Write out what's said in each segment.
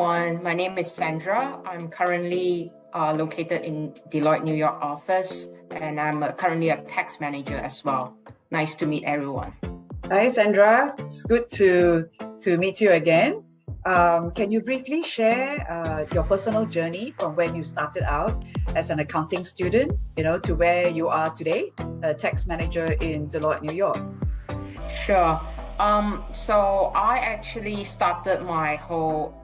everyone. My name is Sandra. I'm currently located in Deloitte New York office, and I'm currently a tax manager as well. Nice to meet everyone. Hi, Sandra. It's good to meet you again. Can you briefly share your personal journey from when you started out as an accounting student, to where you are today, a tax manager in Deloitte New York? Sure. So I actually started my whole,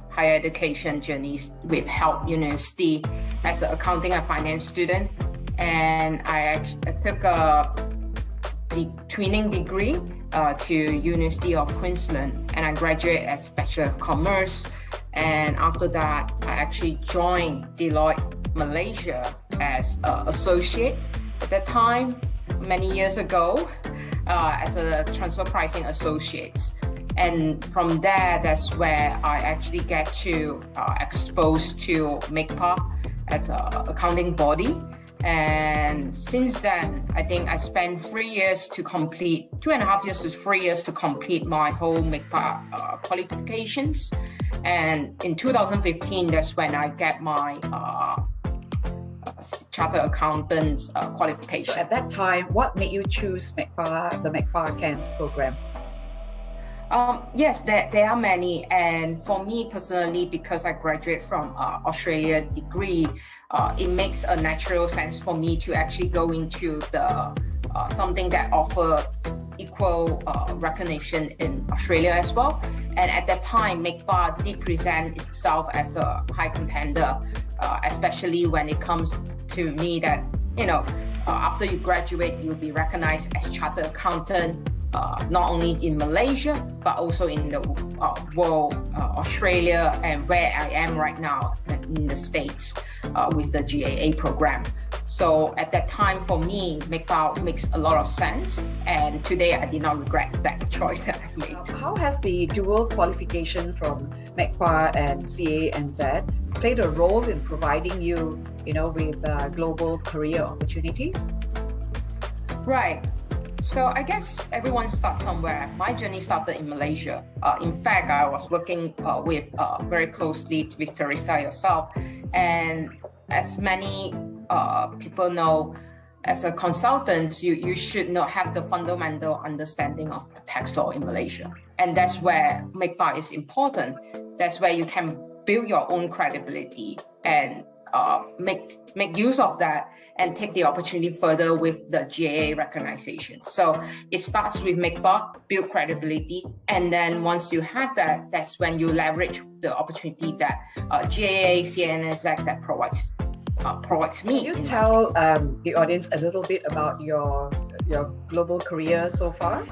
higher education journeys with Help University as an accounting and finance student. And I took a twinning degree to University of Queensland, and I graduated as Bachelor of Commerce. And after that, I actually joined Deloitte Malaysia as an associate at that time, many years ago, as a transfer pricing associate. And from there, that's where I actually get to exposed to MICPA as an accounting body. And since then, I think I spent 3 years to complete, 2.5 years to 3 years to complete my whole MICPA qualifications. And in 2015, that's when I get my Chartered Accountant's qualification. So at that time, what made you choose MICPA, the MICPA CA ANZ program? Yes, there are many. And for me personally, because I graduate from Australia degree, it makes a natural sense for me to actually go into the something that offer equal recognition in Australia as well. And at that time, MICPA did present itself as a high contender, especially when it comes to me that, after you graduate, you'll be recognized as Chartered Accountant, not only in Malaysia, but also in the world, Australia, and where I am right now in the States with the GAA program. So at that time, for me, MICPA makes a lot of sense. And today, I did not regret that choice that I've made. How has the dual qualification from MICPA and CA ANZ played a role in providing you, with global career opportunities? Right. So I guess everyone starts somewhere. My journey started in Malaysia. In fact, I was working with very closely with Teresa yourself. And as many people know, as a consultant, you should not have the fundamental understanding of the tax law in Malaysia. And that's where MICPA is important. That's where you can build your own credibility and make use of that and take the opportunity further with the GAA recognition. So it starts with MICPA, build credibility, and then once you have that, that's when you leverage the opportunity that GAA, CNSX that provides me. Can you tell the audience a little bit about your global career so far?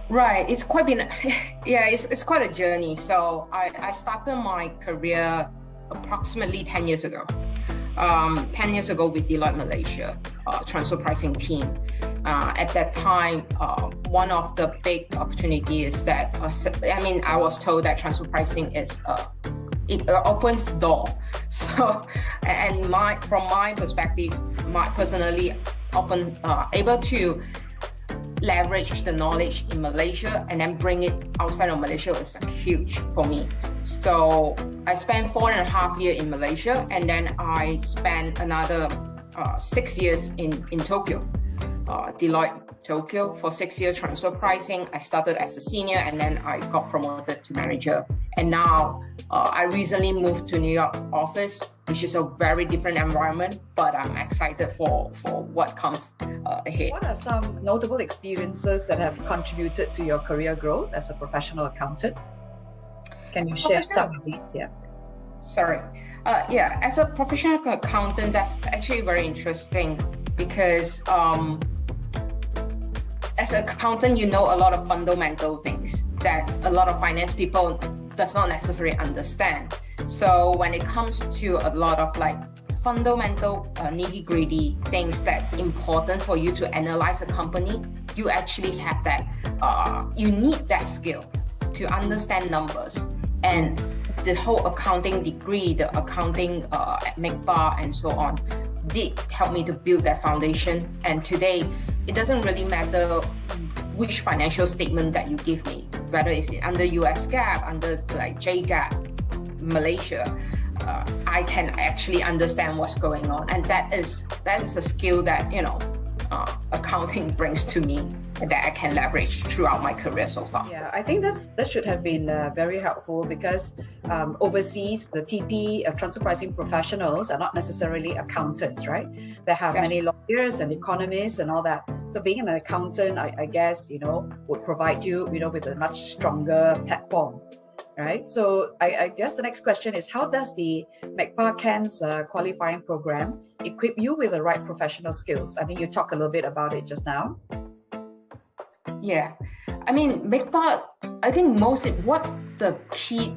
Right, it's quite been, it's quite a journey. So I started my career approximately 10 years ago. 10 years ago with Deloitte Malaysia transfer pricing team. At that time, one of the big opportunities that, I was told that transfer pricing is, it opens the door. So, and from my perspective, personally able to leverage the knowledge in Malaysia and then bring it outside of Malaysia is huge for me. So I spent 4.5 years in Malaysia, and then I spent another 6 years in Tokyo, Deloitte Tokyo for 6 years transfer pricing. I started as a senior, and then I got promoted to manager. And now I recently moved to New York office, which is a very different environment, but I'm excited for what comes ahead. What are some notable experiences that have contributed to your career growth as a professional accountant? Can you share some of these? Yeah. Sorry. As a professional accountant, that's actually very interesting because as an accountant, you know a lot of fundamental things that a lot of finance people does not necessarily understand. So when it comes to a lot of fundamental nitty-gritty things that's important for you to analyze a company, you actually have that, you need that skill to understand numbers. And the whole accounting degree, the accounting at MICPA and so on, did help me to build that foundation. And today, it doesn't really matter which financial statement that you give me, whether it's under US GAAP, under like JGAAP, Malaysia, I can actually understand what's going on, and that is a skill that accounting brings to me that I can leverage throughout my career so far. Yeah, I think that should have been very helpful because overseas, the TP transfer pricing professionals are not necessarily accountants, right? They have many lawyers and economists and all that. So being an accountant, I guess, would provide you, with a much stronger platform, right? So I guess the next question is, how does the MICPA CA ANZ qualifying program equip you with the right professional skills? I think you talked a little bit about it just now. Yeah, I mean, MICPA, I think the key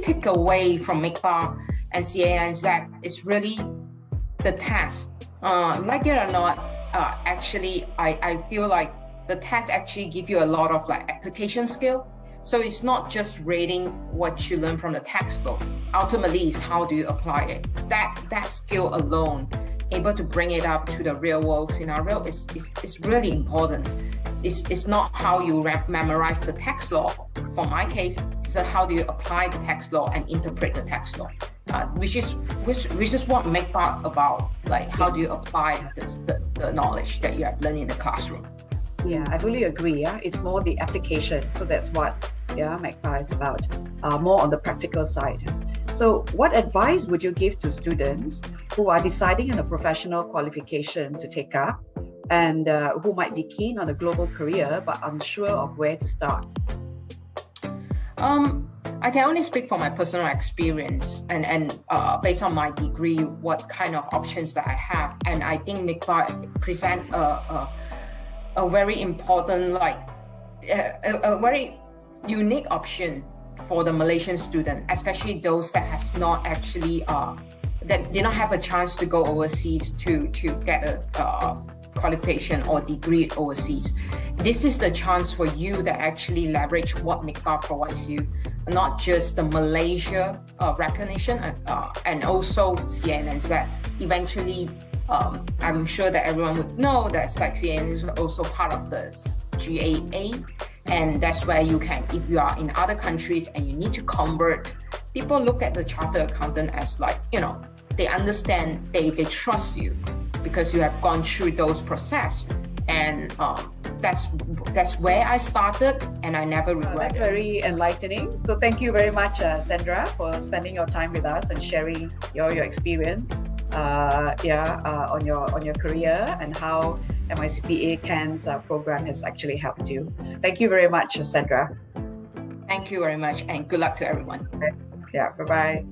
takeaway from MICPA and CA ANZ is really the test. Like it or not, actually, I feel like the test actually give you a lot of like application skill. So it's not just reading what you learn from the textbook. Ultimately, it's how do you apply it. That skill alone, able to bring it up to the real world scenario is really important. It's not how you memorize the text law. For my case, it's how do you apply the text law and interpret the text law, which is what MICPA about. Like, how do you apply the knowledge that you have learned in the classroom? Yeah, I fully agree. Yeah, it's more the application. So that's what MICPA is about, more on the practical side. So what advice would you give to students who are deciding on a professional qualification to take up and who might be keen on a global career but unsure of where to start? I can only speak from my personal experience and based on my degree, what kind of options that I have. And I think MICPA present a very important, a very unique option for the Malaysian student, especially those that has not actually that did not have a chance to go overseas to get a qualification or degree overseas. This is the chance for you to actually leverage what MICPA provides you, not just the Malaysia recognition and also CANZ. Eventually, I'm sure that everyone would know that CAN is also part of the GAA, and that's where you can, if you are in other countries and you need to convert, people look at the chartered accountant as they understand, they trust you because you have gone through those process, and that's where I started, and I never regret That's it. very enlightening. So thank you very much, Sandra, for spending your time with us and sharing your experience on your career and how MICPA CA ANZ program has actually helped you. Thank you very much, Sandra. Thank you very much, and good luck to everyone. Yeah, bye-bye.